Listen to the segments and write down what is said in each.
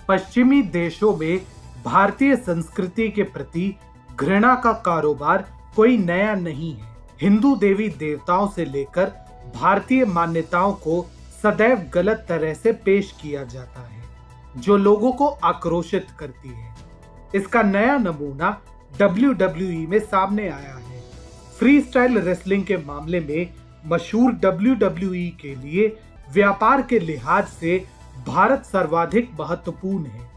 पश्चिमी देशों में भारतीय संस्कृति के प्रति घृणा का कारोबार कोई नया नहीं है। हिंदू देवी देवताओं से लेकर भारतीय मान्यताओं को सदैव गलत तरह से पेश किया जाता है, जो लोगों को आक्रोशित करती है। इसका नया नमूना WWE में सामने आया है। फ्री स्टाइल रेसलिंग के मामले में मशहूर WWE के लिए व्यापार के लिहाज से भारत सर्वाधिक महत्वपूर्ण है।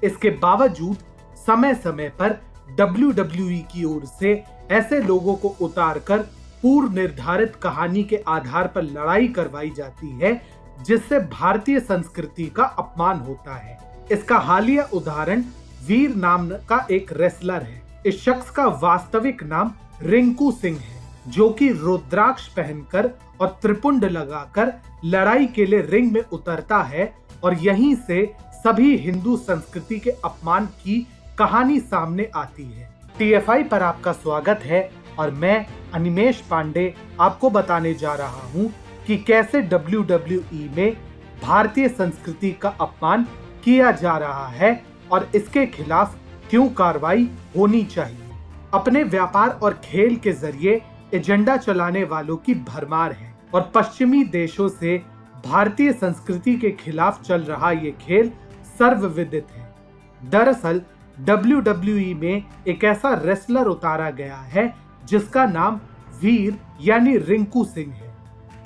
इसके बावजूद समय समय पर WWE की ओर से ऐसे लोगों को उतारकर पूर्व निर्धारित कहानी के आधार पर लड़ाई करवाई जाती है, जिससे भारतीय संस्कृति का अपमान होता है। इसका हालिया उदाहरण वीर नाम का एक रेसलर है। इस शख्स का वास्तविक नाम रिंकू सिंह है, जो कि रुद्राक्ष पहनकर और त्रिपुंड लगाकर लड़ाई के लिए रिंग में उतरता है और यहीं से सभी हिंदू संस्कृति के अपमान की कहानी सामने आती है। TFI पर आपका स्वागत है और मैं अनिमेश पांडे आपको बताने जा रहा हूं कि कैसे WWE में भारतीय संस्कृति का अपमान किया जा रहा है और इसके खिलाफ क्यों कार्रवाई होनी चाहिए। अपने व्यापार और खेल के जरिए एजेंडा चलाने वालों की भरमार है और पश्चिमी देशों से भारतीय संस्कृति के खिलाफ चल रहा ये खेल सर्वविदित है। दरअसल WWE में एक ऐसा रेसलर उतारा गया है जिसका नाम वीर यानी रिंकू सिंह है।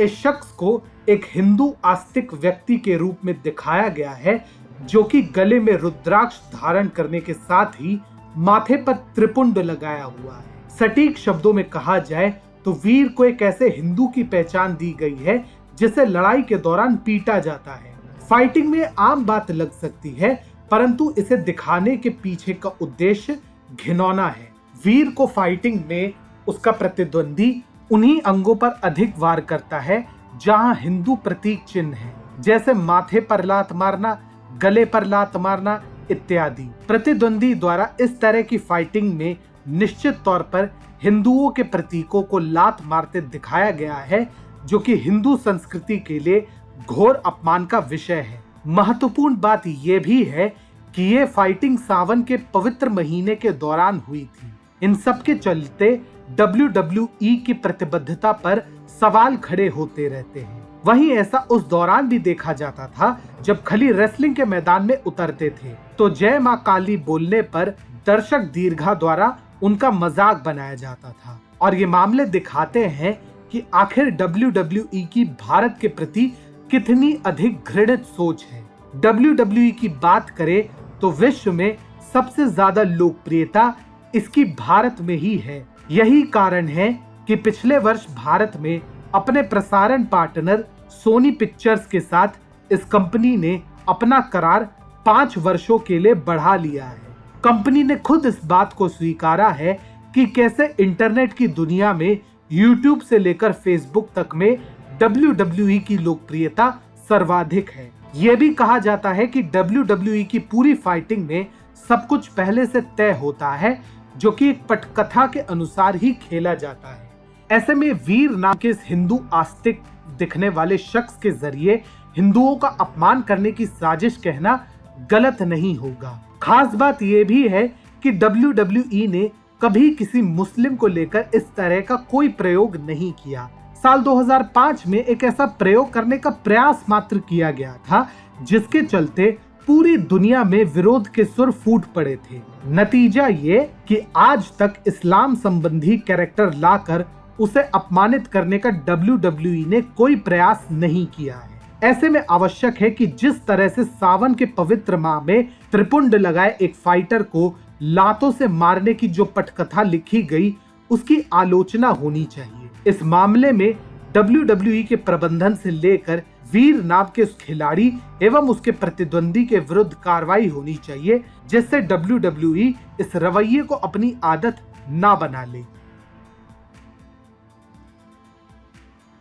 इस शख्स को एक हिंदू आस्तिक व्यक्ति के रूप में दिखाया गया है, जो कि गले में रुद्राक्ष धारण करने के साथ ही माथे पर त्रिपुंड लगाया हुआ है। सटीक शब्दों में कहा जाए तो वीर को एक ऐसे हिंदू की पहचान दी गई है जिसे लड़ाई के दौरान पीटा जाता है। फाइटिंग में आम बात लग सकती है, परंतु इसे दिखाने के पीछे का उद्देश्य घिनौना है। वीर को फाइटिंग में उसका प्रतिद्वंदी उन्हीं अंगों पर अधिक वार करता है जहां हिंदू प्रतीक चिन्ह है, जैसे माथे पर लात मारना, गले पर लात मारना इत्यादि। प्रतिद्वंदी द्वारा इस तरह की फाइटिंग में निश्चित तौर पर हिंदुओं के प्रतीकों को लात मारते दिखाया गया है, जो कि हिंदू संस्कृति के लिए घोर अपमान का विषय है। महत्वपूर्ण बात यह भी है कि ये फाइटिंग सावन के पवित्र महीने के दौरान हुई थी। इन सब के चलते WWE की प्रतिबद्धता पर सवाल खड़े होते रहते हैं। वहीं ऐसा उस दौरान भी देखा जाता था जब खली रेसलिंग के मैदान में उतरते थे तो जय मां काली बोलने पर दर्शक दीर्घा द्वारा उनका मजाक बनाया जाता था। और ये मामले दिखाते हैं कि आखिर WWE की भारत के प्रति कितनी अधिक घृणित सोच है। WWE की बात करें तो विश्व में सबसे ज्यादा लोकप्रियता इसकी भारत में ही है। यही कारण है कि पिछले वर्ष भारत में अपने प्रसारण पार्टनर सोनी पिक्चर्स के साथ इस कंपनी ने अपना करार 5 वर्षों के लिए बढ़ा लिया है। कंपनी ने खुद इस बात को स्वीकारा है कि कैसे इंटरनेट की दुनिया में YouTube से लेकर Facebook तक में WWE की लोकप्रियता सर्वाधिक है। यह भी कहा जाता है कि WWE की पूरी फाइटिंग में सब कुछ पहले से तय होता है, जो कि एक पटकथा के अनुसार ही खेला जाता है। ऐसे में वीर नाम के इस हिंदू आस्तिक दिखने वाले शख्स के जरिए हिंदुओं का अपमान करने की साजिश कहना गलत नहीं होगा। खास बात यह भी है कि WWE ने कभी किसी मुस्लिम को लेकर इस तरह का कोई प्रयोग नहीं किया। साल 2005 में एक ऐसा प्रयोग करने का प्रयास मात्र किया गया था, जिसके चलते पूरी दुनिया में विरोध के सुर फूट पड़े थे। नतीजा ये कि आज तक इस्लाम संबंधी कैरेक्टर लाकर उसे अपमानित करने का WWE ने कोई प्रयास नहीं किया है। ऐसे में आवश्यक है कि जिस तरह से सावन के पवित्र माह में त्रिपुंड लगाए एक फाइटर को लातों से मारने की जो पटकथा लिखी गई, उसकी आलोचना होनी चाहिए। इस मामले में WWE के प्रबंधन से लेकर वीर नाम के उस खिलाड़ी एवं उसके प्रतिद्वंदी के विरुद्ध कार्रवाई होनी चाहिए, जिससे WWE इस रवैये को अपनी आदत ना बना ले।